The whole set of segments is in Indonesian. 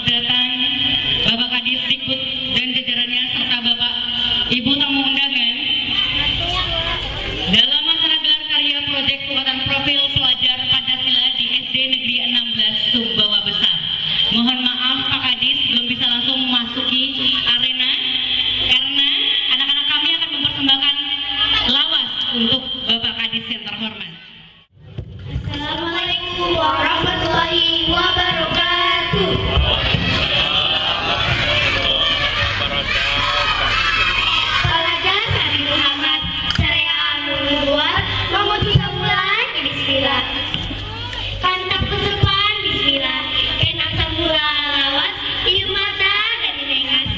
datang Bapak Kadis Dikbud dan jajarannya serta Bapak Ibu tamu undangan dalam acara gelar karya proyek penguatan profil pelajar Pancasila di SD Negeri 16 Sumbawa Besar. Mohon maaf Pak Kadis belum bisa langsung memasuki arena karena anak-anak kami akan mempersembahkan lawas untuk Bapak Kadis yang terhormat. Assalamualaikum warahmatullahi wabarakatuh. Pelajar Nabi Muhammad Syariah Nubuwah Mahmud Samulan Bismillah. Kantap kesepan Bismillah. Kenang samula lawas ieu mata dan nengas.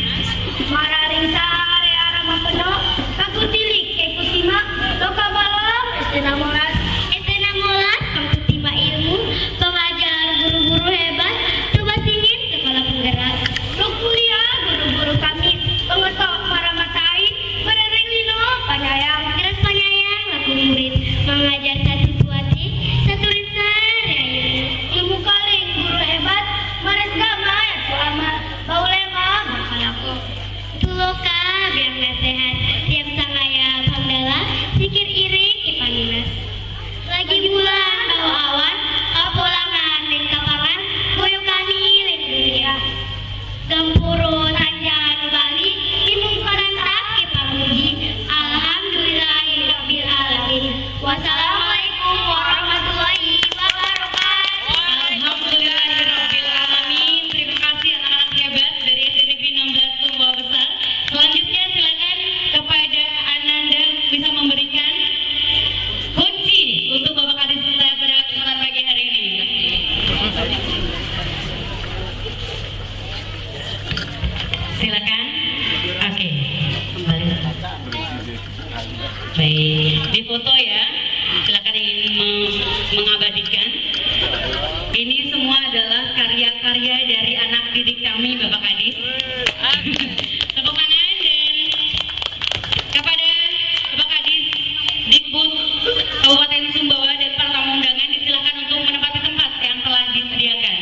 Mararing sare arama penuh kakutilik kekusima loka balong estena moras kakutima ilmu pengajar guru-guru hebat coba singin kepala penggerak ruk kuliah guru-guru kami pengetok para matai berereng lino panyayang keras panyayang laku murid mengajar satu tuati satu lisan ilmu kaling guru hebat mares gama ya tu amal baulema makalako tuloka biang nasihat tiap sangaya hamdala sikir iring ipaninas lagi bulan bau awan kapolangan dan kapangan boyokani lek dunia gempuru tanjan bali dimungkaran tak kepamuji alhamdulillahirabbil alamin wassalamualaikum warahmatullahi wabarakatuh. Alhamdulillahirabbil alamin. Terima kasih anak-anak hebat dari SD Negeri 16 Sumbawa Besar. Selanjutnya silakan kepada Ananda bisa memberikan kunci untuk Bapak Kadis kita pada kesempatan pagi hari ini. Silakan. Oke, kembali. Baik, di foto ya. Silakan ingin mengabadikan. Ini semua adalah karya-karya dari anak didik kami, Bapak Kadis. Tepuk tangan dan kepada Bapak Kadis Dikbud Kabupaten Sumbawa dan para tamu undangan disilakan untuk menempati tempat yang telah disediakan.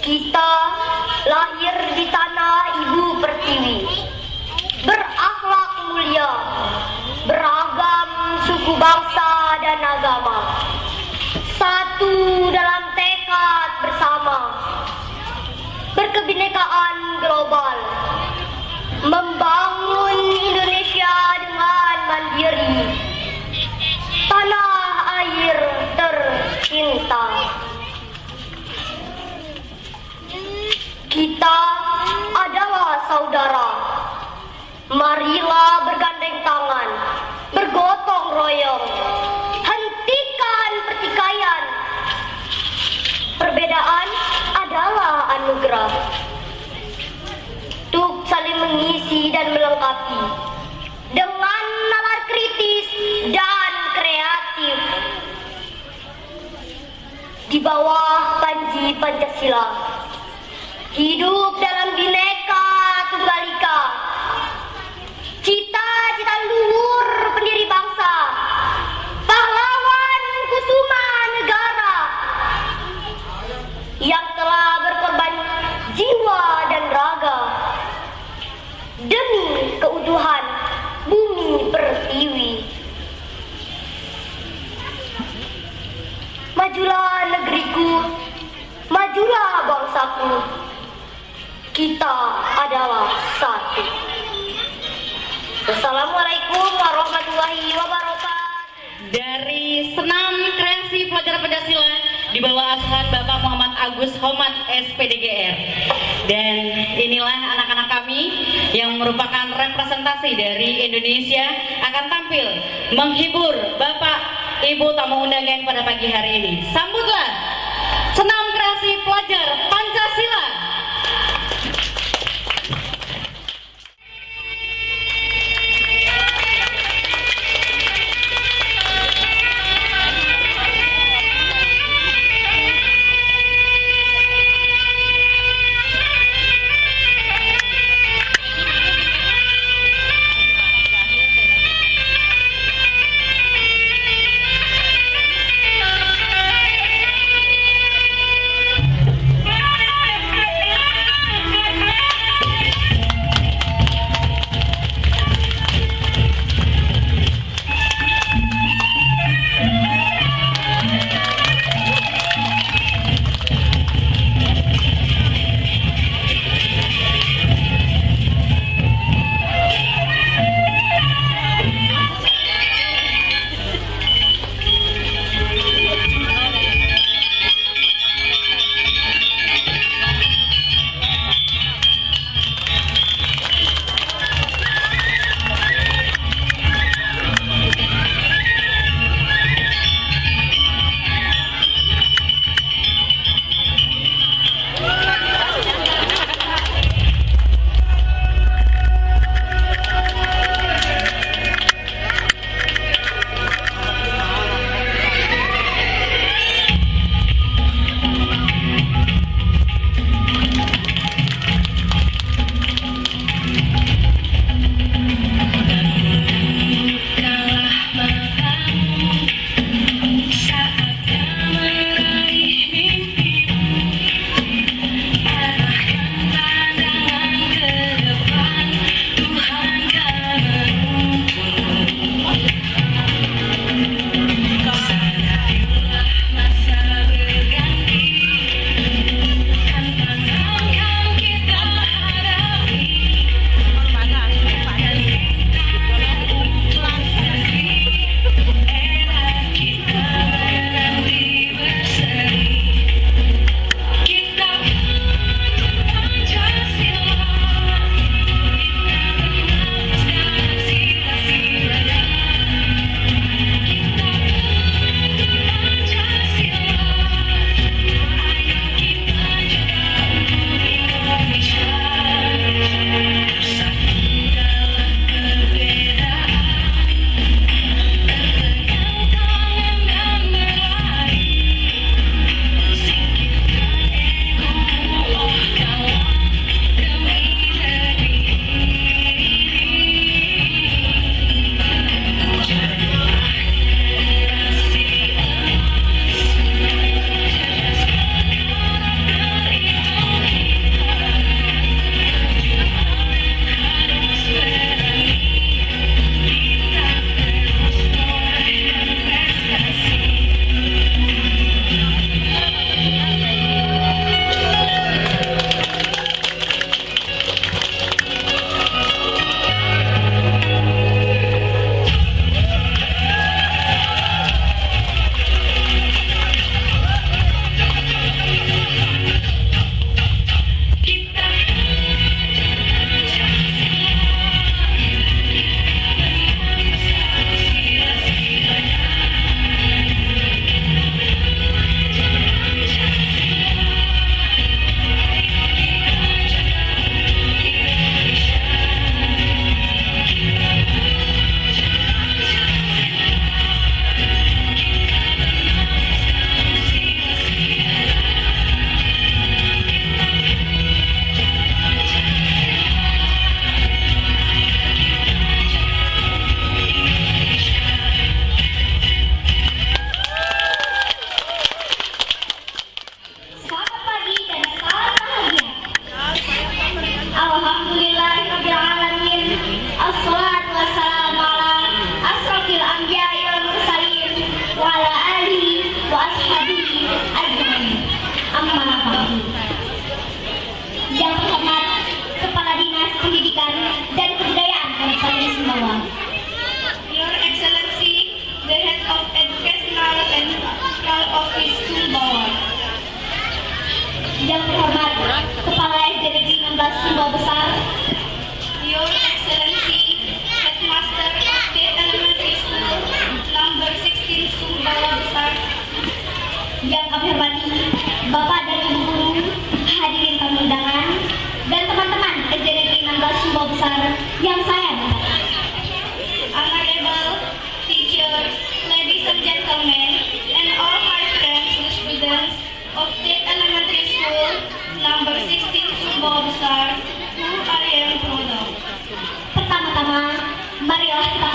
Kita lahir di tanah Ibu Pertiwi, berakhlak mulia, beragam suku bangsa dan agama, satu dalam tekad bersama, berkebinekaan global, membangun Indonesia dengan mandiri, tanah air tercinta. Kita adalah saudara. Marilah bergandeng tangan, bergotong royong, hentikan pertikaian. Perbedaan adalah anugerah untuk saling mengisi dan melengkapi dengan nalar kritis dan kreatif di bawah panji Pancasila. Hidup dalam Bhinneka Tunggal Ika, cita-cita luhur pendiri bangsa, pahlawan kusuma negara yang telah berkorban jiwa dan raga demi keutuhan bumi Pertiwi. Majulah negeriku, majulah bangsaku. Kita adalah satu. Wassalamualaikum warahmatullahi wabarakatuh. Dari Senam Kreasi Pelajar Pancasila di bawah asuhan Bapak Muhammad Agus Homat SPDGR. Dan inilah anak-anak kami yang merupakan representasi dari Indonesia akan tampil menghibur Bapak Ibu tamu undangan pada pagi hari ini. Sambutlah Senam Kreasi Pelajar Pancasila.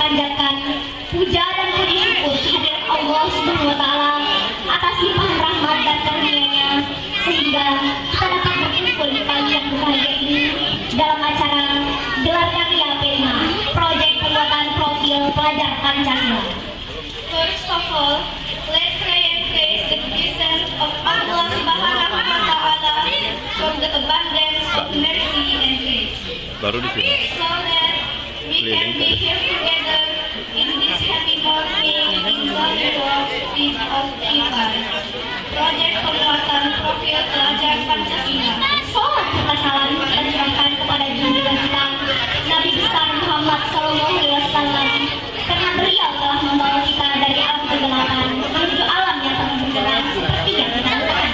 panjatkan puja dan puji syukur kehadirat Allah Subhanahu wa taala atas limpahan rahmat dan karunia-Nya sehingga kita dapat berkumpul di pagi yang berbahagia ini dalam acara gelar karya P5 proyek pembuatan profil pelajar Pancasila. First of all, let's pray and praise the presence of Allah Subhanahu wa Ta'ala for the abundance of mercy and grace. So that we can be here together in this happy morning in the world of Iman. Project pembuatan profil pelajar Pancasila. Salam serta salam kita curahkan kepada junjungan kita Nabi besar Muhammad SAW karena beliau telah membawa kita dari alam kegelapan menuju alam yang penuh benderang seperti yang kita rasakan.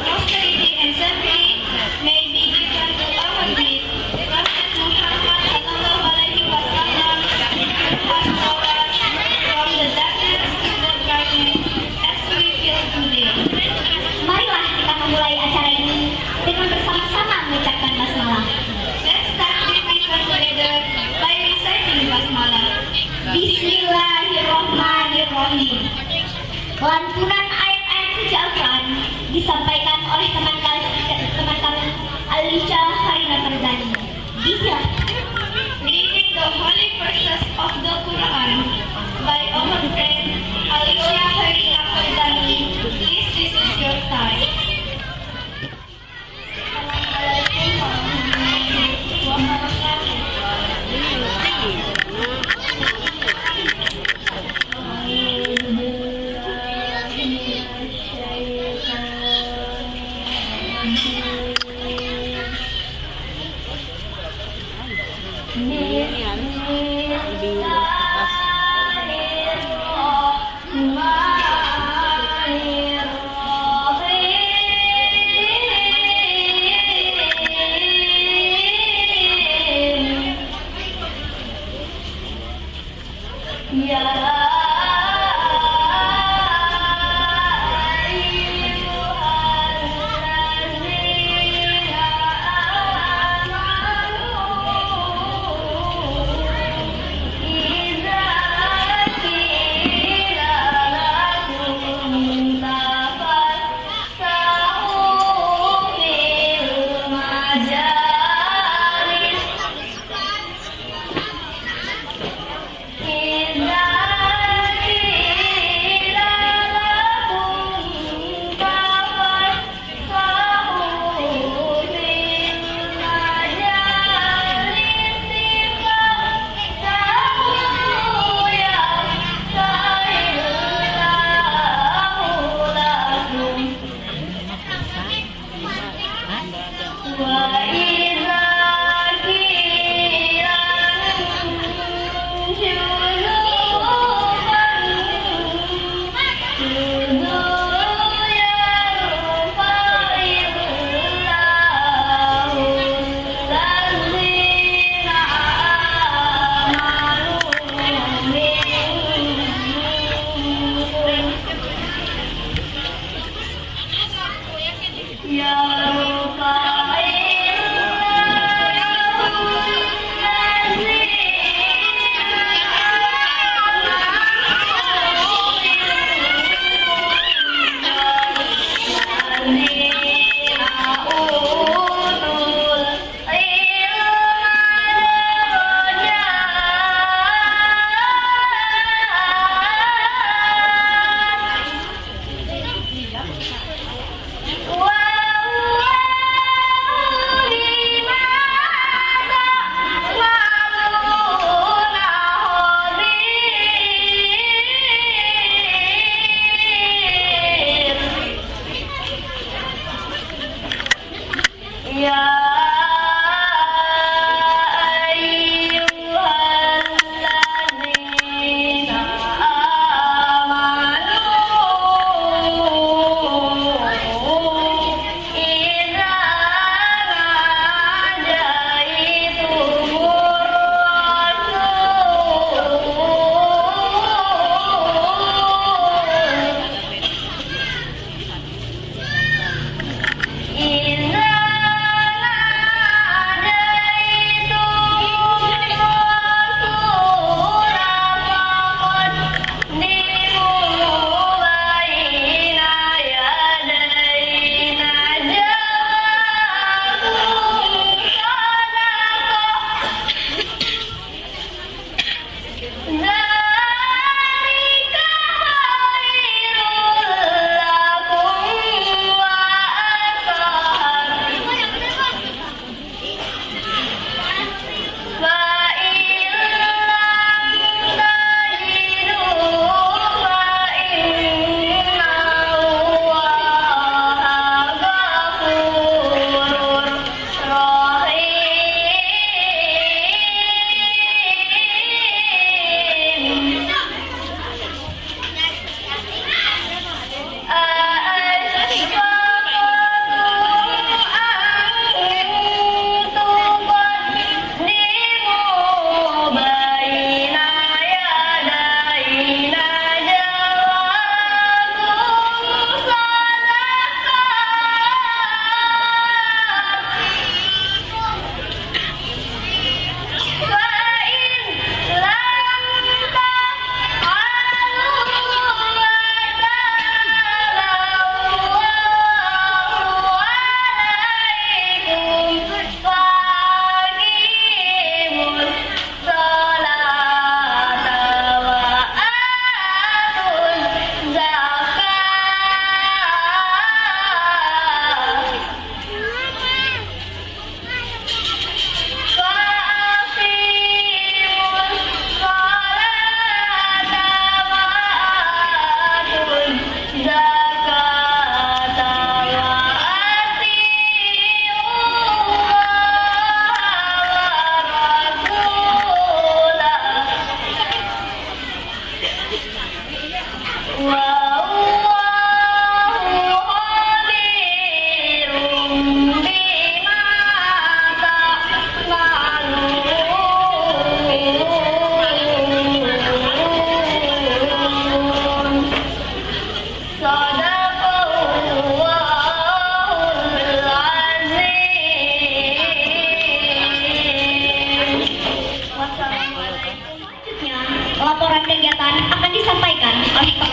Prosperity and safety may be given to our great Prophet Muhammad sallallahu alaihi wasallam has brought us from the darkness to the brightness as we feel today. Marilah kita memulai acara ini dengan bersama-sama mengucapkan basmalah. Let's start this event together by reciting basmalah. Bismillahirrahmanirrahim. Lantunan ayat-ayat suci Al-Quran disampaikan oleh teman kami Alisha Harina Tarzani. Disilakan. Reading the holy verses of the Quran by our friend Alicia Harina Tarzani. Please, this is your time. Assalamualaikum warahmatullahi wabarakatuh.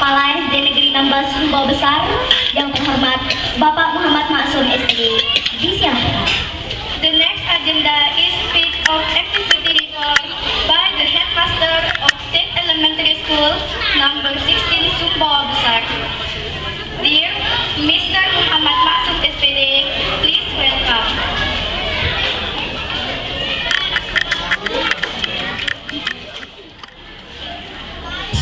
Kepala SD Negeri 16 Sumbawa Besar yang terhormat Bapak Muhammad Maksum SPD. Disiapkan. The next agenda is speech of activity report by the headmaster of State Elementary School number 16 Sumbawa Besar. Dear Mr. Muhammad Maksum SPD, please welcome.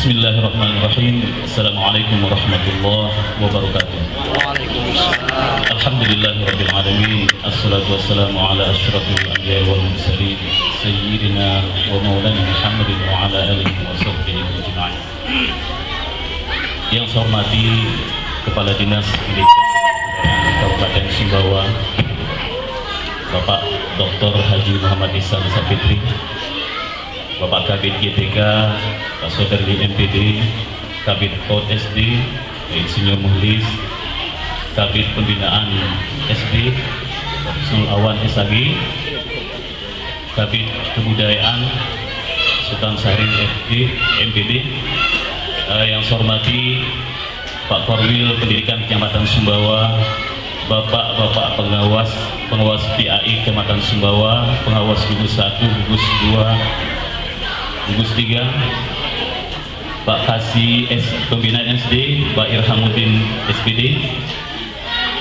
Bismillahirrahmanirrahim. Assalamualaikum warahmatullahi wabarakatuh. Alhamdulillahirabbil alamin. Assalatu wassalamu ala asyrafil anbiya'i wal mursalin sayyidina wa maulana Muhammadin wa ala alihi wa sahbihi ajma'in. Yang saya hormati Kepala Dinas Pendidikan Kabupaten Sumbawa, Bapak Dr. Haji Muhammad Ihsan Sapitri, Bapak Kabid GTK, Pak Sodardi MPD, Kabid PAUD SD, Insinyur Muhlis, Kabid Pembinaan SD, Pak Husnul Awan SAG, Kabid Kebudayaan Sultan Syahrir FD MPD, yang saya hormati Pak Korwil Pendidikan Kecamatan Sumbawa, Bapak-bapak pengawas PAI Kecamatan Sumbawa, pengawas gugus 1, gugus 2, gugus 3, Pak Kasih Pembinaan SD, Pak Irhamuddin SPD,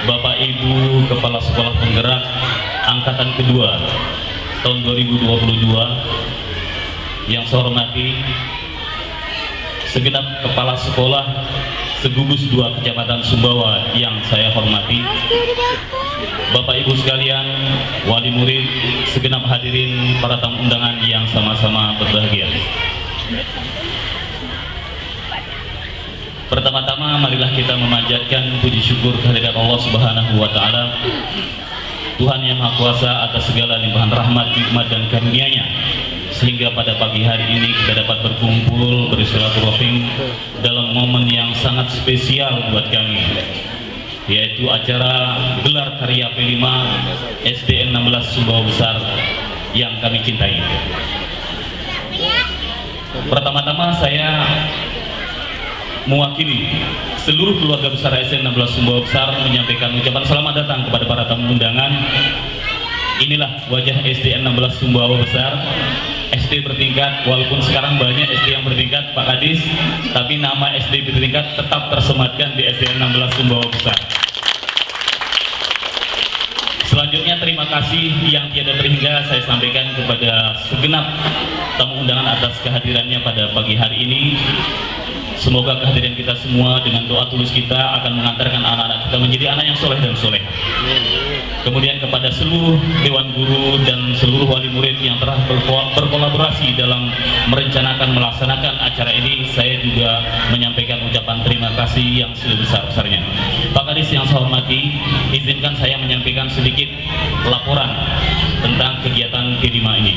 Bapak Ibu Kepala Sekolah Penggerak Angkatan kedua tahun 2022, yang saya hormati segenap kepala sekolah segugus 2 Kecamatan Sumbawa yang saya hormati, Bapak Ibu sekalian, wali murid, segenap hadirin para tamu undangan yang sama-sama berbahagia. Pertama-tama marilah kita memanjatkan puji syukur kehadirat Allah Subhanahu wa taala, Tuhan yang Maha Kuasa atas segala limpahan rahmat, nikmat dan karunia-Nya, sehingga pada pagi hari ini kita dapat berkumpul bersilaturahim dalam momen yang sangat spesial buat kami, yaitu acara gelar karya P5 SDN 16 Sumbawa Besar yang kami cintai. Pertama-tama saya mewakili seluruh keluarga besar SDN 16 Sumbawa Besar menyampaikan ucapan selamat datang kepada para tamu undangan. Inilah wajah SDN 16 Sumbawa Besar, SD bertingkat, walaupun sekarang banyak SD yang bertingkat Pak Kadis, tapi nama SD bertingkat tetap tersematkan di SDN 16 Sumbawa Besar. Selanjutnya terima kasih yang tiada terhingga saya sampaikan kepada segenap tamu undangan atas kehadirannya pada pagi hari ini. Semoga kehadiran kita semua dengan doa tulus kita akan mengantarkan anak-anak kita menjadi anak yang soleh dan soleh. Kemudian kepada seluruh dewan guru dan seluruh wali murid yang telah berkolaborasi dalam merencanakan melaksanakan acara ini, saya juga menyampaikan ucapan terima kasih yang sebesar-besarnya. Pak Kadis yang saya hormati, izinkan saya menyampaikan sedikit laporan tentang kegiatan P5 ini.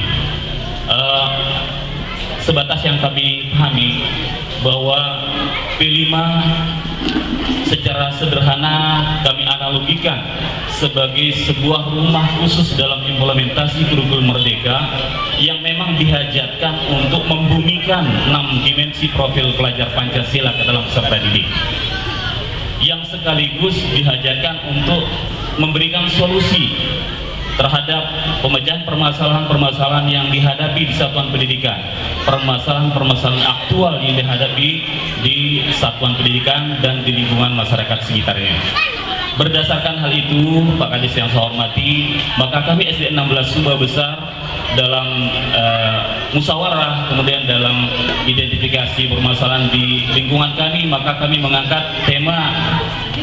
Sebatas yang kami pahami bahwa P5 secara sederhana kami analogikan sebagai sebuah rumah khusus dalam implementasi kurikulum merdeka yang memang dihajatkan untuk membumikan 6 dimensi profil pelajar Pancasila ke dalam peserta didik, yang sekaligus dihajatkan untuk memberikan solusi terhadap pemecahan permasalahan-permasalahan yang dihadapi di satuan pendidikan, permasalahan-permasalahan aktual yang dihadapi di satuan pendidikan dan di lingkungan masyarakat sekitarnya. Berdasarkan hal itu, Pak Kadis yang saya hormati, maka kami SDN 16 Sumbawa Besar dalam musyawarah, kemudian dalam identifikasi permasalahan di lingkungan kami, maka kami mengangkat tema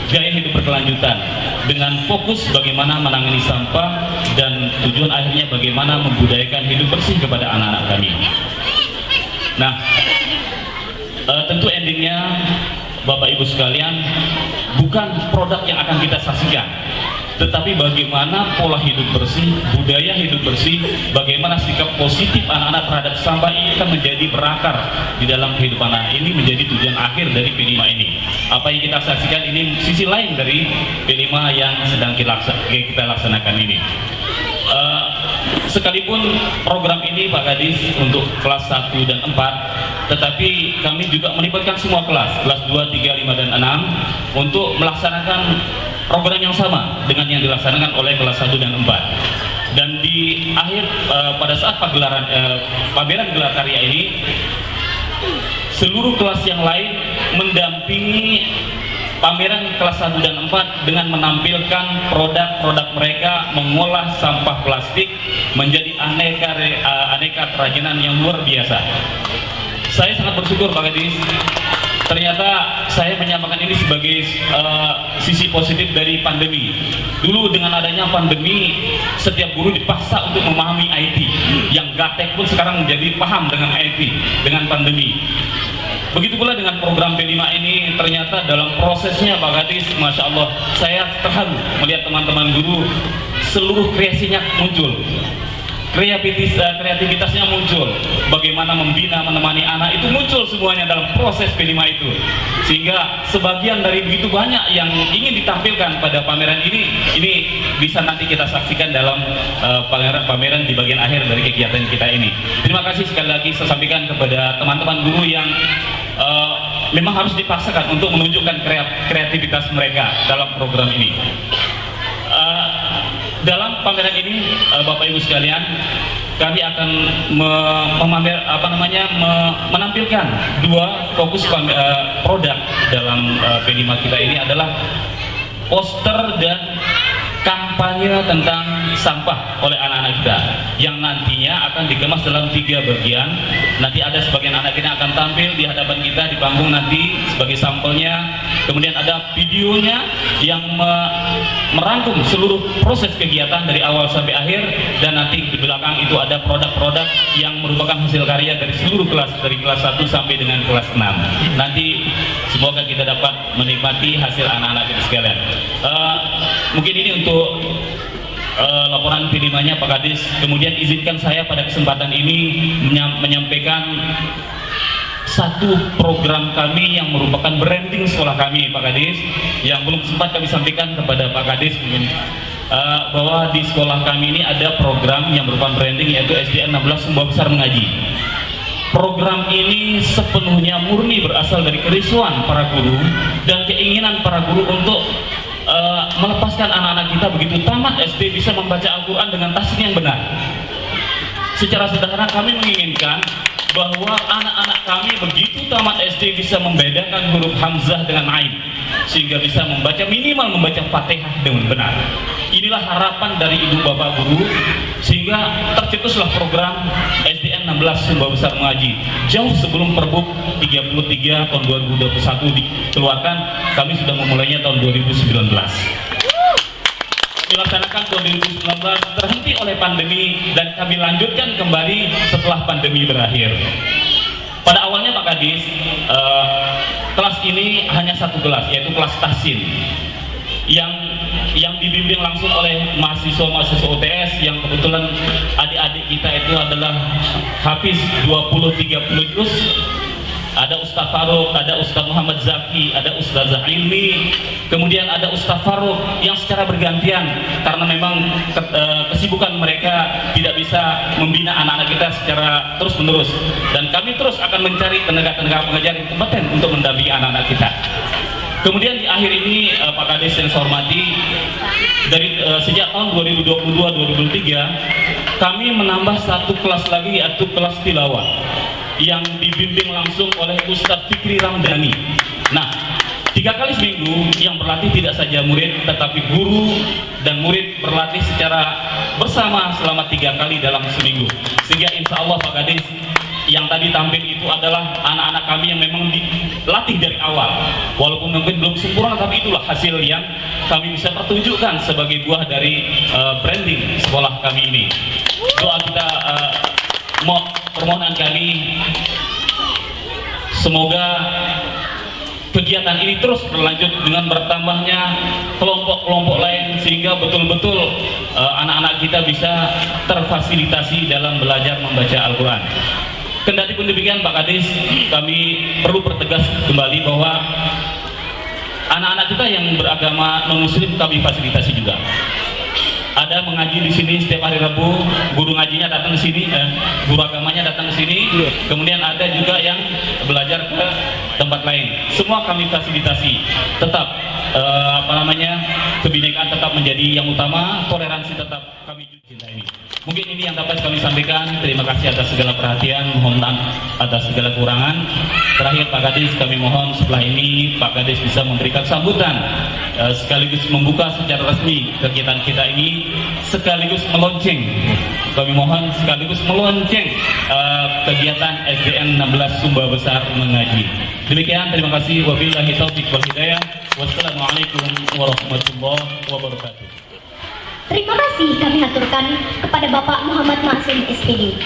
gaya hidup berkelanjutan dengan fokus bagaimana menangani sampah dan tujuan akhirnya bagaimana membudayakan hidup bersih kepada anak-anak kami. Nah, tentu endingnya Bapak Ibu sekalian, bukan produk yang akan kita saksikan, tetapi bagaimana pola hidup bersih, budaya hidup bersih, bagaimana sikap positif anak-anak terhadap sampah ini akan menjadi berakar di dalam kehidupan anak ini, menjadi tujuan akhir dari P5 ini. Apa yang kita saksikan ini sisi lain dari P5 yang sedang kita laksanakan ini. sekalipun program ini Pak Kadis untuk kelas 1 dan 4, tetapi kami juga melibatkan semua kelas 2, 3, 5, dan 6 untuk melaksanakan program yang sama dengan yang dilaksanakan oleh kelas 1 dan 4. Dan di akhir pada saat pameran gelar karya ini, seluruh kelas yang lain mendampingi pameran kelas 1 dan 4 dengan menampilkan produk-produk mereka mengolah sampah plastik menjadi aneka kerajinan yang luar biasa. Saya sangat bersyukur Pak Kadis, ternyata saya menyamakan ini sebagai sisi positif dari pandemi. Dulu dengan adanya pandemi, setiap guru dipaksa untuk memahami IT. Yang gaptek pun sekarang menjadi paham dengan IT, dengan pandemi. Begitu pula dengan program P5 ini, ternyata dalam prosesnya Pak Kadis, Masya Allah, saya terharu melihat teman-teman guru, seluruh kreasinya muncul, kreativitasnya muncul, bagaimana membina, menemani anak itu muncul semuanya dalam proses P5 itu, sehingga sebagian dari begitu banyak yang ingin ditampilkan pada pameran ini bisa nanti kita saksikan dalam pameran di bagian akhir dari kegiatan kita ini. Terima kasih sekali lagi saya sampaikan kepada teman-teman guru yang memang harus dipaksakan untuk menunjukkan kreativitas mereka dalam program ini. Dalam pameran ini, Bapak Ibu sekalian, kami akan menampilkan dua fokus produk dalam P5 kita ini adalah poster dan kampanye tentang sampah oleh anak-anak kita yang nantinya akan dikemas dalam 3 bagian. Nanti ada sebagian anak kita akan tampil di hadapan kita di panggung nanti sebagai sampelnya, kemudian ada videonya yang merangkum seluruh proses kegiatan dari awal sampai akhir, dan nanti di belakang itu ada produk-produk yang merupakan hasil karya dari seluruh kelas, dari kelas 1 sampai dengan kelas 6. Nanti semoga kita dapat menikmati hasil anak-anak kita sekalian. Mungkin ini untuk laporan P5-nya Pak Kadis. Kemudian izinkan saya pada kesempatan ini menyampaikan satu program kami yang merupakan branding sekolah kami Pak Kadis, yang belum sempat kami sampaikan kepada Pak Kadis, bahwa di sekolah kami ini ada program yang merupakan branding, yaitu SDN 16 Sumba Besar Mengaji. Program ini sepenuhnya murni berasal dari kerisauan para guru dan keinginan para guru untuk melepaskan anak-anak kita begitu tamat SD bisa membaca Al-Quran dengan tasdid yang benar. Secara sederhana kami menginginkan bahwa anak-anak kami begitu tamat SD bisa membedakan huruf Hamzah dengan Ain, sehingga bisa minimal membaca Fatihah dengan benar. Inilah harapan dari ibu bapak guru, sehingga tercetuslah program SDN 16 Sumba Besar Mengaji. Jauh sebelum Perbuk 33 tahun 2021 dikeluarkan, kami sudah memulainya tahun 2019. Dilaksanakan tahun 2019, terhenti oleh pandemi, dan kami lanjutkan kembali setelah pandemi berakhir. Pada awalnya Pak Kadis, kelas ini hanya satu kelas, yaitu kelas tahsin, yang dibimbing langsung oleh mahasiswa UTS, yang kebetulan adik-adik kita itu adalah hafiz 20-30 juz. Ada Ustaz Faruk, ada Ustaz Muhammad Zaki, ada Ustazah Ilmi, kemudian ada Ustaz Faruk yang secara bergantian, karena memang kesibukan mereka tidak bisa membina anak-anak kita secara terus-menerus, dan kami terus akan mencari tenaga-tenaga pengajar yang kompeten untuk mendampingi anak-anak kita. Kemudian di akhir ini Pak Kadis yang saya hormati, dari sejak tahun 2022-2023 kami menambah satu kelas lagi, yaitu kelas tilawah, yang dibimbing langsung oleh Ustadz Fikri Ramdhani. Nah, 3 kali seminggu yang berlatih tidak saja murid, tetapi guru dan murid berlatih secara bersama selama 3 kali dalam seminggu. Sehingga insya Allah Pak Kadis, yang tadi tampil itu adalah anak-anak kami yang memang dilatih dari awal. Walaupun mungkin belum sempurna, tapi itulah hasil yang kami bisa pertunjukkan sebagai buah dari branding sekolah kami ini. Doa kita, permohonan kami, semoga kegiatan ini terus berlanjut dengan bertambahnya kelompok-kelompok lain, sehingga betul-betul anak-anak kita bisa terfasilitasi dalam belajar membaca Al-Quran. Kendati pun demikian Pak Kadis, kami perlu pertegas kembali bahwa anak-anak kita yang beragama non-muslim kami fasilitasi juga. ada mengaji di sini setiap hari Rabu, guru ngajinya datang ke sini, guru agamanya datang ke sini. Kemudian ada juga yang belajar ke tempat lain. Semua kami fasilitasi. Tetap kebinekaan tetap menjadi yang utama, toleransi tetap kami cinta ini. Mungkin ini yang dapat kami sampaikan. Terima kasih atas segala perhatian, mohon maaf atas segala kurangan. Terakhir Pak Kadis, kami mohon setelah ini Pak Kadis bisa memberikan sambutan sekaligus membuka secara resmi kegiatan kita ini, sekaligus melonceng. Kami mohon sekaligus melonceng kegiatan SDN 16 Sumba Besar Mengaji. Demikian, terima kasih. Wabillahi taufiq wal hidayah. Wassalamualaikum warahmatullahi wabarakatuh. Terima kasih kami aturkan kepada Bapak Muhammad Maksum SPD.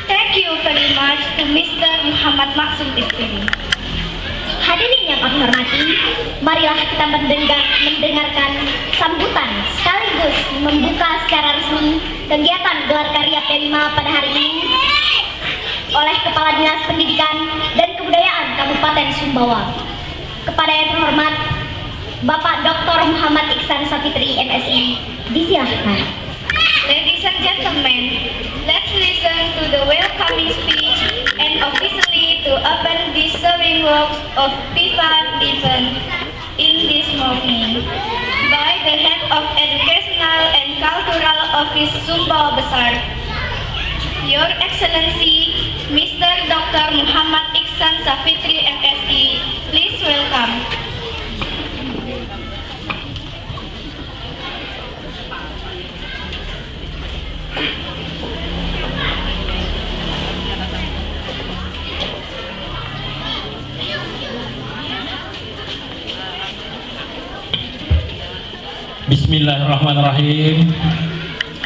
Thank you very much to Mr. Muhammad Maksum SPD. Hadirin yang kami hormati, marilah kita mendengarkan sambutan sekaligus membuka secara resmi kegiatan gelar karya P5 pada hari ini oleh Kepala Dinas Pendidikan dan Kebudayaan Kabupaten Sumbawa. Kepada yang terhormat Bapak Dr. Muhammad Iksan Safitri MSI, disilahkan. Ladies and gentlemen, let's listen to the welcoming speech and officially to open the sewing works of P5 event in this morning by the Head of Educational and Cultural Office Sumbawa Besar, Your Excellency Mr. Dr. Muhammad Iksan Safitri MSI. Please welcome. Bismillahirrahmanirrahim.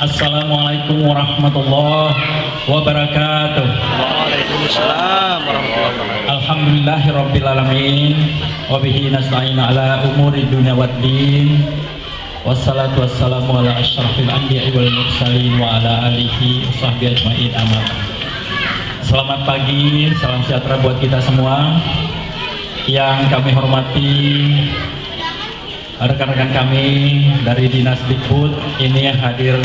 Assalamualaikum warahmatullahi wabarakatuh. Waalaikumsalam warahmatullahi wabarakatuh. Alhamdulillahirabbil alamin wa bihi nasta'in ala umuri dunya waddin. Wassalatu wassalamu ala asyrafil anbiya'i wal mursalin wa ala alihi washabbihi ajmain. Amma ba'd. Selamat pagi, salam sejahtera buat kita semua. Yang kami hormati rekan-rekan kami dari Dinas Dikbud, ini yang hadir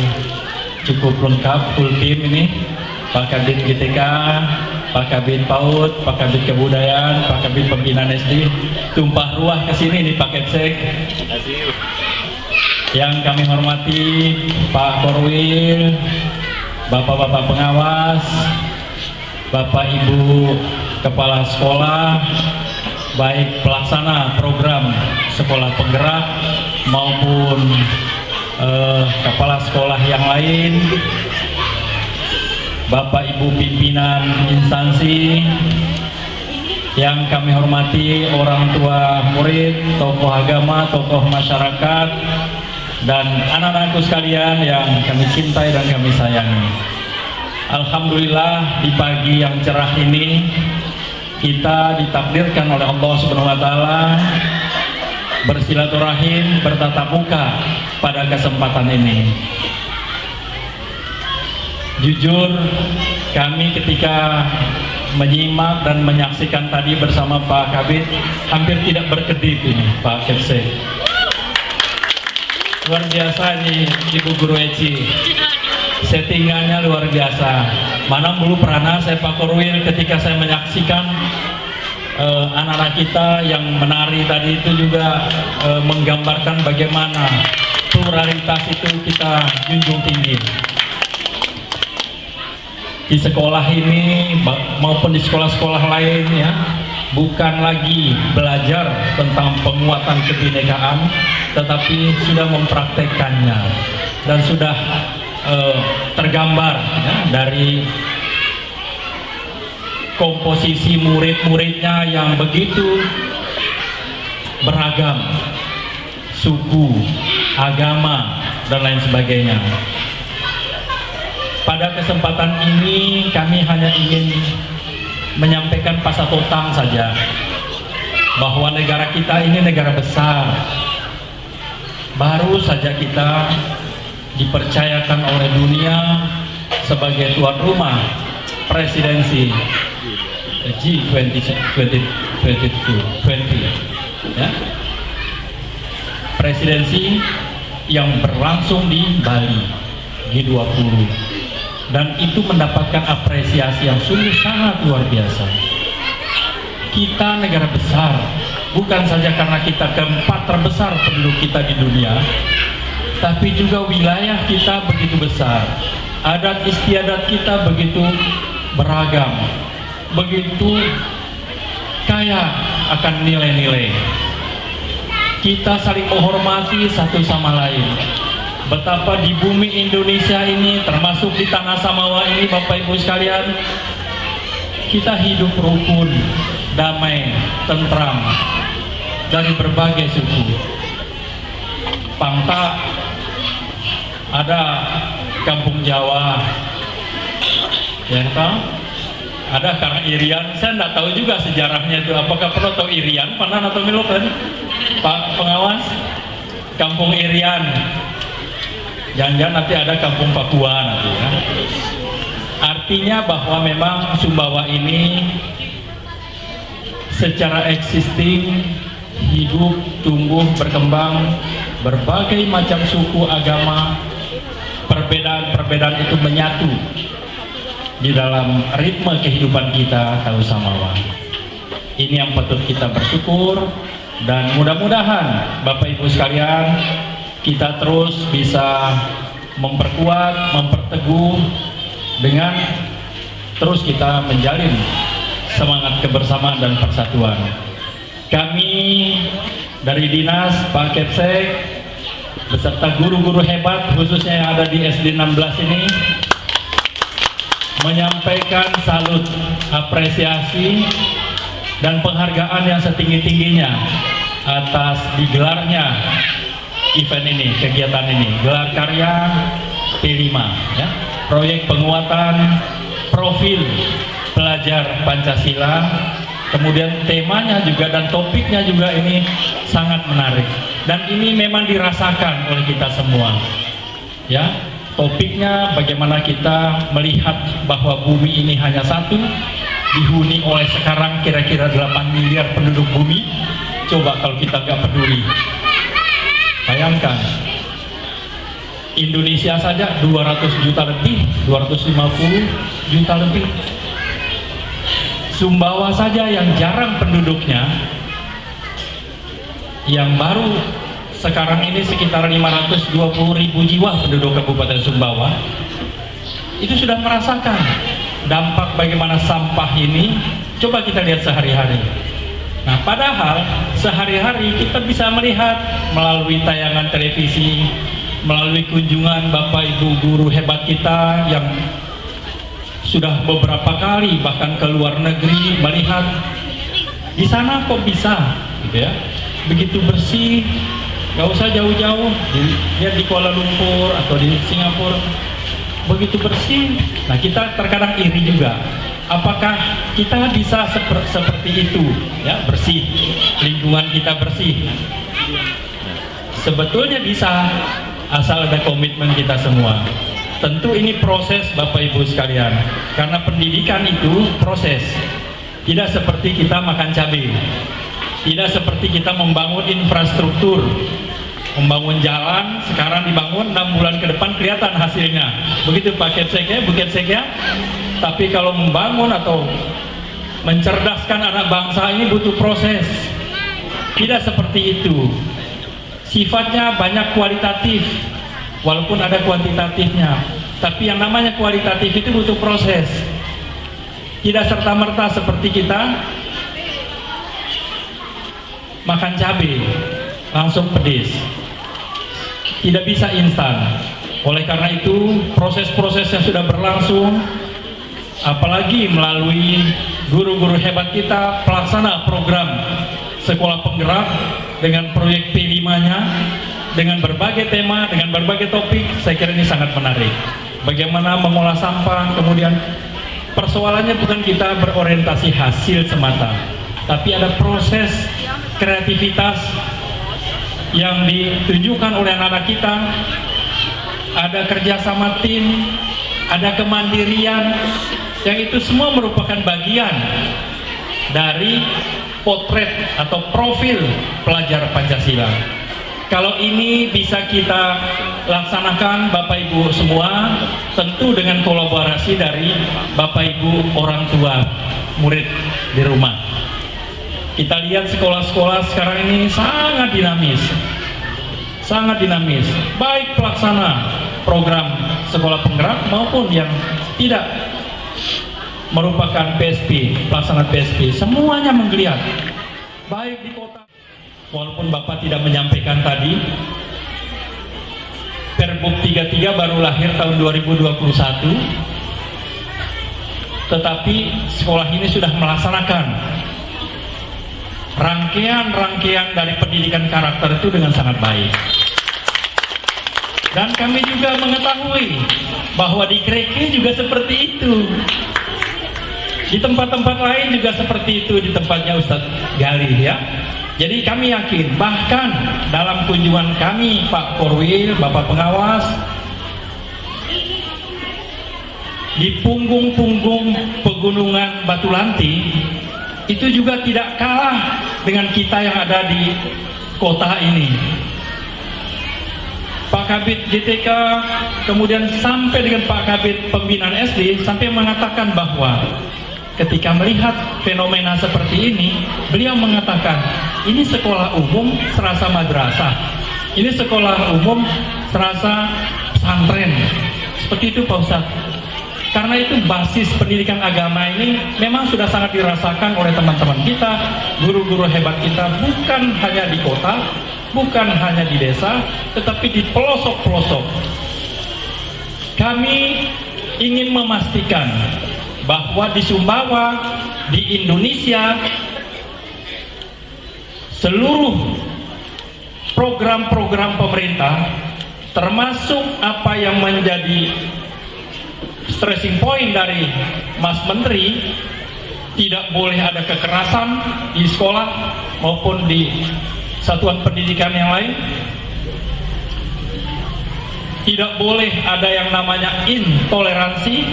cukup lengkap, full tim ini. Pak Kabid GTK, Pak Kabid PAUD, Pak Kabid Kebudayaan, Pak Kabid Pembinaan SD, tumpah ruah ke sini nih Pak Kepsek. Yang kami hormati Pak Korwil, Bapak-bapak pengawas, Bapak Ibu Kepala Sekolah, baik pelaksana program sekolah penggerak maupun kepala sekolah yang lain, Bapak Ibu pimpinan instansi yang kami hormati, orang tua murid, tokoh agama, tokoh masyarakat, dan anak-anakku sekalian yang kami cintai dan kami sayangi. Alhamdulillah, di pagi yang cerah ini kita ditakdirkan oleh Allah Subhanahu wa taala bersilaturahim, bertatap muka pada kesempatan ini. Jujur, kami ketika menyimak dan menyaksikan tadi bersama Pak Kabid hampir tidak berkedip ini Pak Kepse. Luar biasa nih Ibu Guru Eci, settingannya luar biasa. Mana dulu pernah saya Pak Korwil ketika saya menyaksikan anak-anak kita yang menari tadi itu juga menggambarkan bagaimana pluralitas itu kita junjung tinggi. Di sekolah ini maupun di sekolah-sekolah lain ya, bukan lagi belajar tentang penguatan kebinekaan, tetapi sudah mempraktekkannya dan sudah tergambar ya, dari komposisi murid-muridnya yang begitu beragam, suku, agama, dan lain sebagainya. Pada kesempatan ini kami hanya ingin menyampaikan pasatotang saja bahwa negara kita ini negara besar. Baru saja kita dipercayakan oleh dunia sebagai tuan rumah presidensi G20 ya. Presidensi yang berlangsung di Bali G20, dan itu mendapatkan apresiasi yang sungguh sangat luar biasa. Kita negara besar, bukan saja karena kita keempat terbesar penduduk kita di dunia, tapi juga wilayah kita begitu besar, adat istiadat kita begitu beragam, begitu kaya akan nilai-nilai. Kita saling menghormati satu sama lain. Betapa di bumi Indonesia ini, termasuk di tanah Samawa ini, Bapak Ibu sekalian, kita hidup rukun, damai, tentram dari berbagai suku. Pangta, ada Kampung Jawa, ya tahu? Ada Kang Irian, saya tidak tahu juga sejarahnya itu. Apakah pernah tahu Irian, Panan atau Milokan? Pak pengawas, Kampung Irian. Jangan-jangan nanti ada Kampung Papua nanti ya. Artinya bahwa memang Sumbawa ini secara existing, hidup, tumbuh, berkembang, berbagai macam suku, agama, perbedaan-perbedaan itu menyatu di dalam ritme kehidupan kita tahu Samawa. Ini yang patut kita bersyukur, dan mudah-mudahan Bapak Ibu sekalian kita terus bisa memperkuat, memperteguh dengan terus kita menjalin semangat kebersamaan dan persatuan. Kami dari Dinas, Pak Kepsek beserta guru-guru hebat khususnya yang ada di SD 16 ini menyampaikan salut, apresiasi, dan penghargaan yang setinggi-tingginya atas digelarnya event ini, kegiatan ini, gelar karya P5 ya, proyek penguatan profil pelajar Pancasila. Kemudian temanya juga dan topiknya juga ini sangat menarik, dan ini memang dirasakan oleh kita semua ya. Topiknya bagaimana kita melihat bahwa bumi ini hanya satu, dihuni oleh sekarang kira-kira 8 miliar penduduk bumi. Coba kalau kita nggak peduli, bayangkan Indonesia saja 200 juta lebih, 250 juta lebih. Sumbawa saja yang jarang penduduknya, yang baru sekarang ini sekitar 520.000 jiwa penduduk Kabupaten Sumbawa, itu sudah merasakan dampak bagaimana sampah ini. Coba kita lihat sehari-hari. Nah, padahal sehari-hari kita bisa melihat melalui tayangan televisi, melalui kunjungan Bapak Ibu guru hebat kita yang sudah beberapa kali bahkan ke luar negeri, melihat di sana kok bisa gitu ya, begitu bersih, gak usah jauh-jauh, lihat di Kuala Lumpur atau di Singapura begitu bersih. Nah, kita terkadang iri juga, apakah kita bisa seperti itu ya, bersih, lingkungan kita bersih? Sebetulnya bisa, asal ada komitmen kita semua. Tentu ini proses Bapak Ibu sekalian, karena pendidikan itu proses, tidak seperti kita makan cabai, tidak seperti kita membangun infrastruktur, membangun jalan, sekarang dibangun 6 bulan ke depan kelihatan hasilnya, begitu Pak Kepsek ya, Bu Kepsek ya. Tapi kalau membangun atau mencerdaskan anak bangsa ini butuh proses, tidak seperti itu. Sifatnya banyak kualitatif, walaupun ada kuantitatifnya, tapi yang namanya kualitatif itu butuh proses. Tidak serta-merta seperti kita makan cabai langsung pedis, tidak bisa instan. Oleh karena itu proses-proses yang sudah berlangsung, apalagi melalui guru-guru hebat kita pelaksana program sekolah penggerak dengan proyek P5-nya, dengan berbagai tema, dengan berbagai topik, saya kira ini sangat menarik. Bagaimana mengolah sampah, kemudian persoalannya bukan kita berorientasi hasil semata, tapi ada proses kreativitas yang ditunjukkan oleh anak-anak kita, ada kerjasama tim, ada kemandirian, yang itu semua merupakan bagian dari potret atau profil pelajar Pancasila. Kalau ini bisa kita laksanakan Bapak Ibu semua, tentu dengan kolaborasi dari Bapak Ibu orang tua murid di rumah. Kita lihat sekolah-sekolah sekarang ini sangat dinamis, baik pelaksana program sekolah penggerak maupun yang tidak merupakan PSP, pelaksana PSP, semuanya menggeliat, baik di kota. Walaupun Bapak tidak menyampaikan tadi, Perbuk 33 baru lahir tahun 2021, tetapi sekolah ini sudah melaksanakan rangkaian dari pendidikan karakter itu dengan sangat baik. Dan kami juga mengetahui bahwa di Kreke juga seperti itu. Di tempat-tempat lain juga seperti itu, di tempatnya Ustadz Galih ya. Jadi kami yakin, bahkan dalam kunjungan kami Pak Korwil, Bapak Pengawas, di punggung-punggung pegunungan Batulanti itu juga tidak kalah dengan kita yang ada di kota ini. Pak Kabid GTK kemudian sampai dengan Pak Kabid Pembinaan SD sampai mengatakan bahwa ketika melihat fenomena seperti ini, beliau mengatakan ini sekolah umum serasa madrasah, ini sekolah umum serasa pesantren. Seperti itu Pak Ustadz. Karena itu basis pendidikan agama ini memang sudah sangat dirasakan oleh teman-teman kita, guru-guru hebat kita, bukan hanya di kota, bukan hanya di desa, tetapi di pelosok-pelosok. Kami ingin memastikan bahwa di Sumbawa, di Indonesia, seluruh program-program pemerintah, termasuk apa yang menjadi stressing point dari Mas Menteri, tidak boleh ada kekerasan di sekolah maupun di satuan pendidikan yang lain. Tidak boleh ada yang namanya intoleransi,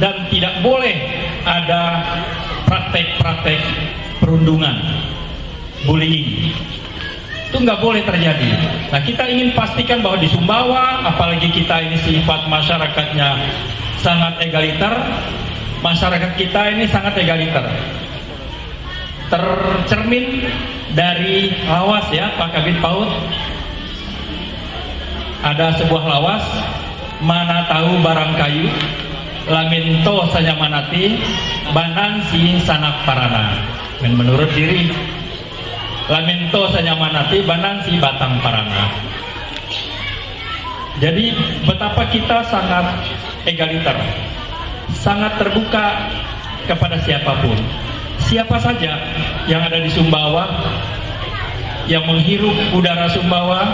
dan tidak boleh ada praktek-praktek perundungan, bullying. Itu nggak boleh terjadi. Nah, kita ingin pastikan bahwa di Sumbawa, apalagi kita ini sifat masyarakatnya sangat egaliter, masyarakat kita ini sangat egaliter. Tercermin dari lawas ya, Pak Kabid PAUD. Ada sebuah lawas, mana tahu barang kayu, laminto sanya manati, banansi sanak parana. Dan menurut diri, laminto sanya manati, banansi batang parana. Jadi betapa kita sangat egaliter, sangat terbuka kepada siapapun. Siapa saja yang ada di Sumbawa, yang menghirup udara Sumbawa,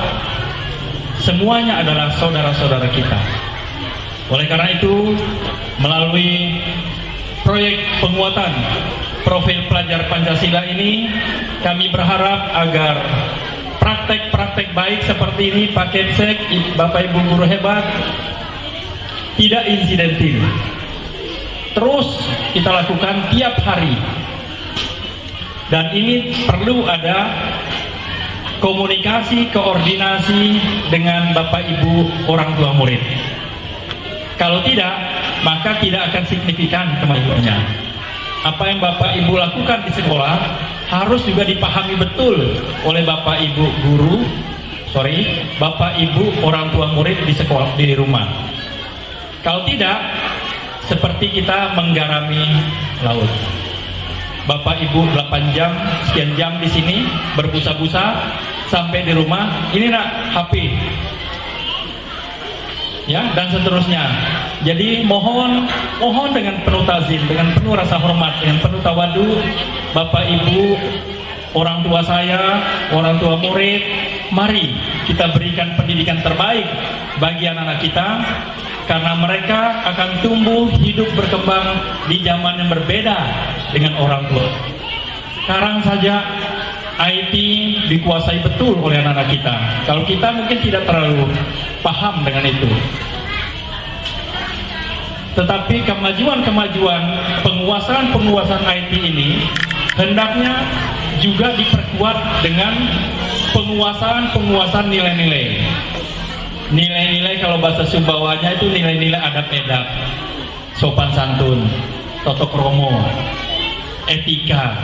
semuanya adalah saudara-saudara kita. Oleh karena itu, melalui proyek penguatan profil pelajar Pancasila ini, kami berharap agar praktek-praktek baik seperti ini, Pak Kemsek, Bapak Ibu guru hebat, tidak insidentil. Terus kita lakukan tiap hari. Dan ini perlu ada komunikasi, koordinasi dengan Bapak Ibu orang tua murid. Kalau tidak, maka tidak akan signifikan kemajuannya. Apa yang Bapak Ibu lakukan di sekolah harus juga dipahami betul oleh Bapak Ibu guru, Bapak Ibu orang tua murid di sekolah, di rumah. Kalau tidak, seperti kita menggarami laut. Bapak Ibu 8 jam, sekian jam di sini berbusa-busa, sampai di rumah, ini nak HP. Ya, dan seterusnya. Jadi mohon dengan penuh tazim, dengan penuh rasa hormat, dengan penuh tawadu, Bapak Ibu, orang tua saya, orang tua murid, mari kita berikan pendidikan terbaik bagi anak-anak kita, karena mereka akan tumbuh, hidup, berkembang di zaman yang berbeda dengan orang tua. Sekarang saja IT dikuasai betul oleh anak-anak kita. Kalau kita mungkin tidak terlalu paham dengan itu. Tetapi kemajuan-kemajuan penguasaan IT ini hendaknya juga diperkuat dengan penguasaan nilai-nilai. Nilai-nilai kalau bahasa Sumbawanya itu nilai-nilai adab edab, sopan santun, toto kromo, etika.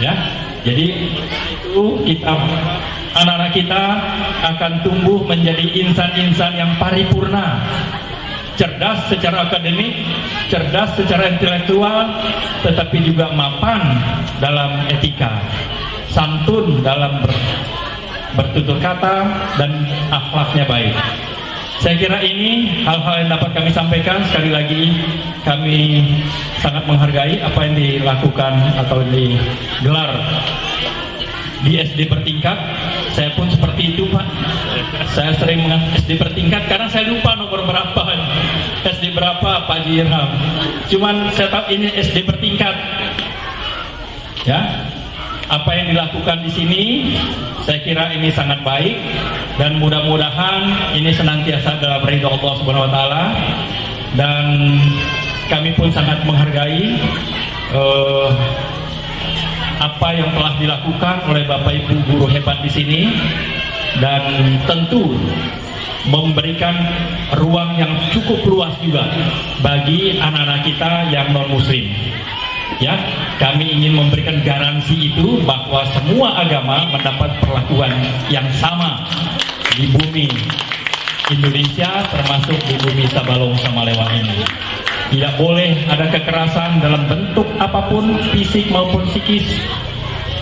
Ya, jadi itu kita anak-anak kita akan tumbuh menjadi insan-insan yang paripurna, cerdas secara akademik, cerdas secara intelektual, tetapi juga mapan dalam etika, santun dalam bertutur kata, dan akhlaknya baik. Saya kira ini hal-hal yang dapat kami sampaikan. Sekali lagi kami sangat menghargai apa yang dilakukan atau digelar di SD bertingkat. Saya pun seperti itu, Pak. Saya sering mengatakan SD bertingkat karena saya lupa nomor berapa. SD berapa, Pak Jirham. Cuman saya tahu ini SD bertingkat. Ya. Apa yang dilakukan di sini, saya kira ini sangat baik, dan mudah-mudahan ini senantiasa dalam ridho Allah Subhanahu wa taala, dan kami pun sangat menghargai apa yang telah dilakukan oleh Bapak Ibu guru hebat di sini, dan tentu memberikan ruang yang cukup luas juga bagi anak-anak kita yang non muslim. Ya, kami ingin memberikan garansi itu bahwa semua agama mendapat perlakuan yang sama di bumi Indonesia, termasuk di bumi Tabalong sama Lewang ini. Tidak boleh ada kekerasan dalam bentuk apapun, fisik maupun psikis.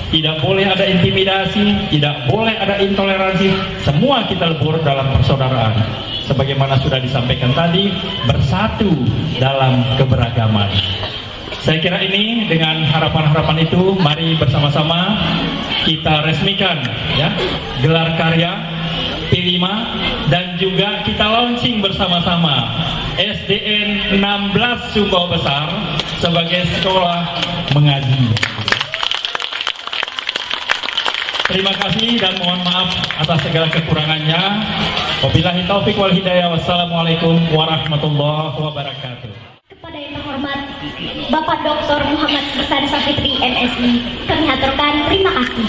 Tidak boleh ada intimidasi, tidak boleh ada intoleransi. Semua kita lebur dalam persaudaraan. Sebagaimana sudah disampaikan tadi, bersatu dalam keberagaman. Saya kira ini dengan harapan-harapan itu, mari bersama-sama kita resmikan ya gelar karya P5, dan juga kita launching bersama-sama SDN 16 Sumbawa Besar sebagai sekolah mengaji. Terima kasih dan mohon maaf atas segala kekurangannya. Wabillahi taufik wal hidayah. Wassalamualaikum warahmatullahi wabarakatuh. Kepada yang terhormat Bapak Dr. Muhammad Besar Sapitri MSI, kami haturkan terima kasih.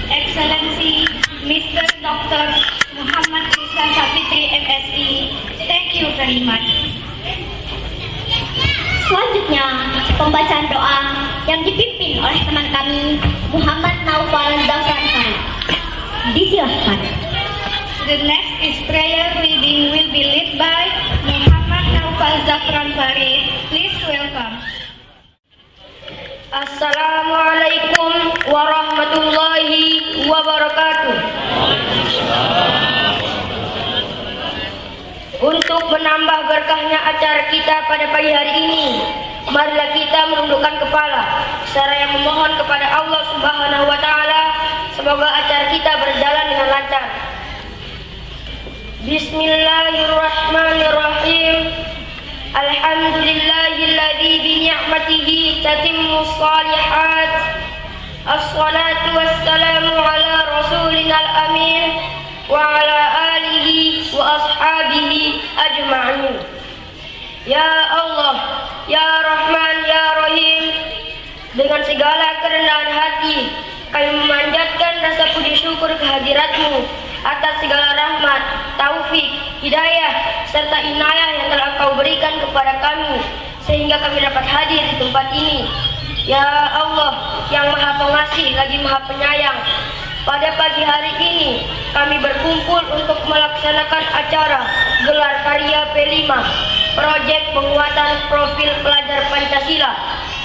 Excellency Mr. Dr. Muhammad Besar Sapitri MSI, thank you very much. Selanjutnya, pembacaan doa yang dipimpin oleh teman kami Muhammad Naufal Zafran Farid. Disilahkan. The next is prayer reading will be led by Muhammad Naufal Zafran Farid. Please welcome. Assalamualaikum warahmatullahi wabarakatuh. Untuk menambah berkahnya acara kita pada pagi hari ini, marilah kita menundukkan kepala seraya memohon kepada Allah Subhanahu wa taala semoga acara kita berjalan dengan lancar. Bismillahirrahmanirrahim. Alhamdulillahilladzi bi ni'matihi tatimmus shalihat. Assalatu wassalamu ala rasulinal amin wa ala alihi wa ashabihi ajma'in. Ya Allah, ya Rahman, ya Rahim, dengan segala kerendahan hati kami memanjatkan rasa puji syukur kehadirat-Mu atas segala rahmat, taufik, hidayah, serta inayah yang telah Kau berikan kepada kami sehingga kami dapat hadir di tempat ini. Ya Allah, yang Maha Pengasih lagi Maha Penyayang, pada pagi hari ini kami berkumpul untuk melaksanakan acara gelar karya P5, proyek penguatan profil pelajar Pancasila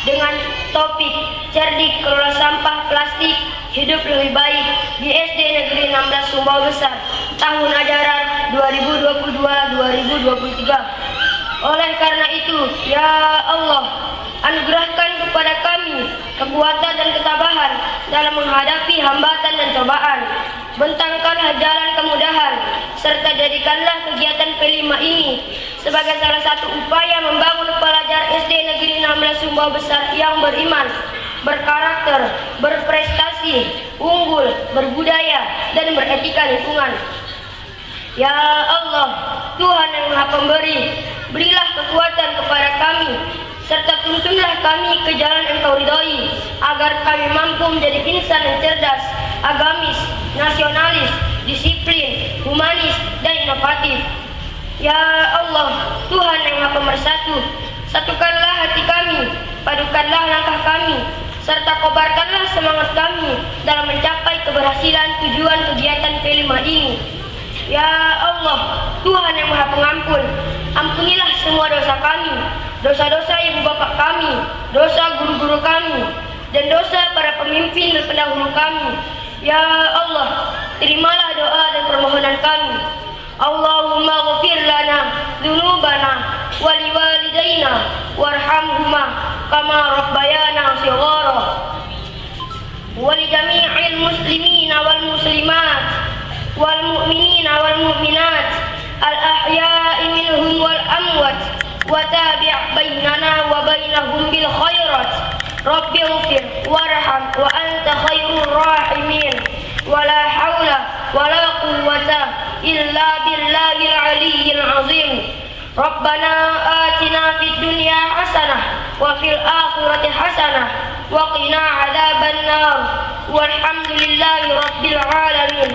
dengan topik cerdik kelola sampah plastik hidup lebih baik di SD Negeri 16 Sumbawa Besar tahun ajaran 2022-2023. Oleh karena itu, ya Allah, anugerahkan kepada kami kekuatan dan ketabahan dalam menghadapi hambatan dan cobaan. Bentangkanlah jalan kemudahan, serta jadikanlah kegiatan P5 ini sebagai salah satu upaya membangun pelajar SD Negeri 16 Sumbawa Besar yang beriman, berkarakter, berprestasi, unggul, berbudaya, dan beretika lingkungan. Ya Allah, Tuhan yang Maha Pemberi, berilah kekuatan kepada kami serta tuntunlah kami ke jalan Engkau ridhoi, agar kami mampu menjadi insan yang cerdas, agamis, nasionalis, disiplin, humanis, dan inovatif. Ya Allah, Tuhan yang Maha Pemersatu, satukanlah hati kami, padukanlah langkah kami, serta kobarkanlah semangat kami dalam mencapai keberhasilan tujuan kegiatan P5 ini. Ya Allah, Tuhan yang Maha Pengampun, ampunilah semua dosa kami, dosa-dosa ibu bapak kami, dosa guru-guru kami, dan dosa para pemimpin dan pendahulu kami. Ya Allah, terimalah doa dan permohonan kami. Allahumma ghfir lana dzunubana wa liwalidayna warhamhuma kama rabbayana shighara wa li jami'il muslimina wal muslimat wal mu'minina wal mu'minat al ahya'i minhum wal amwat wa tabi' bainana wa bainahum bil khairat rabbi ighfir warham wa anta khairur rahimin wa la haula wa la quwwata illa billahil aliyyil azim. Rabbana atina fid dunya hasanah wa fil akhirati hasanah wa qina adzaban nar. Walhamdulillahi rabbil alamin.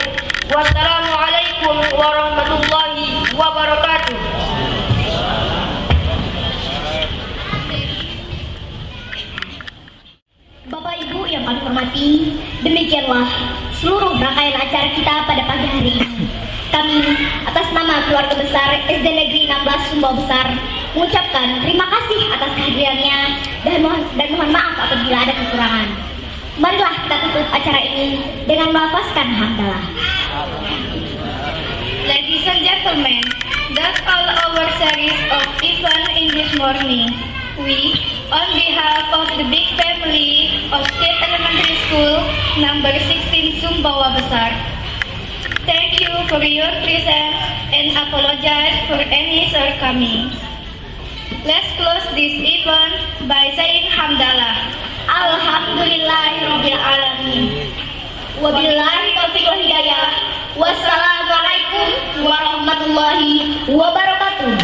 Wassalamu alaikum warahmatullahi wabarakatuh. Bapak Ibu yang kami hormati, demikianlah seluruh rangkaian acara kita pada pagi hari ini. Kami atas nama keluarga besar SD Negeri 16 Sumbawa Besar mengucapkan terima kasih atas kehadirannya dan mohon maaf apabila ada kekurangan. Marilah kita tutup acara ini dengan melafazkan hamdalah. Ladies and gentlemen, that's all our series of event in this morning. We, on behalf of the big family of State Elementary School number 16 Sumbawa Besar, thank you for your presence and apologize for any shortcomings. Let's close this event by saying hamdalah. Alhamdulillahirabbil alamin. Wabillahi taufiq wal hidayah. Wassalamualaikum warahmatullahi wabarakatuh.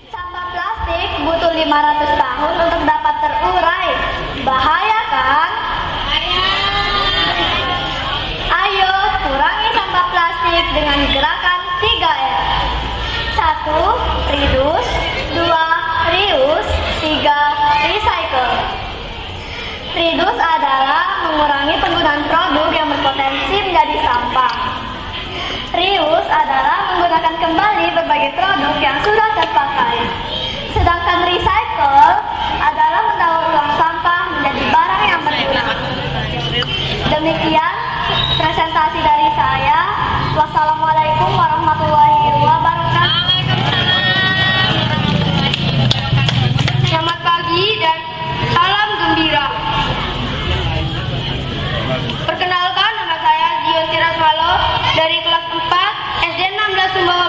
Sampah plastik butuh 500 tahun untuk dapat terurai. Bahaya kan? Ayo kurangi sampah plastik dengan gerakan 3R. 1. Reduce, 2. Reuse, 3. Recycle. Reduce adalah mengurangi penggunaan produk yang berpotensi menjadi sampah. Reuse adalah menggunakan kembali berbagai produk yang sudah terpakai. Sedangkan recycle adalah mendaur ulang sampah menjadi barang yang berguna. Demikian presentasi dari saya. Wassalamualaikum warahmatullahi wabarakatuh. Selamat pagi dan salam gembira. Perkenalkan, nama saya Dion Tiraswalo dari kelas 4 SD 16 Sumbawa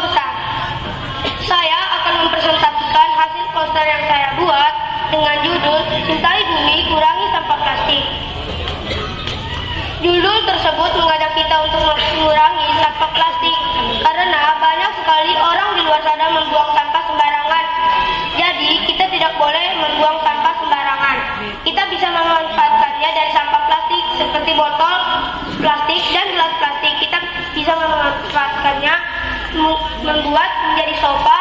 poster yang saya buat dengan judul Cintai Bumi, Kurangi Sampah Plastik. Judul tersebut mengajak kita untuk mengurangi sampah plastik karena banyak sekali orang di luar sana membuang sampah sembarangan. Jadi kita tidak boleh membuang sampah sembarangan. Kita bisa memanfaatkannya dari sampah plastik seperti botol plastik dan gelas plastik. Kita bisa memanfaatkannya membuat menjadi sofa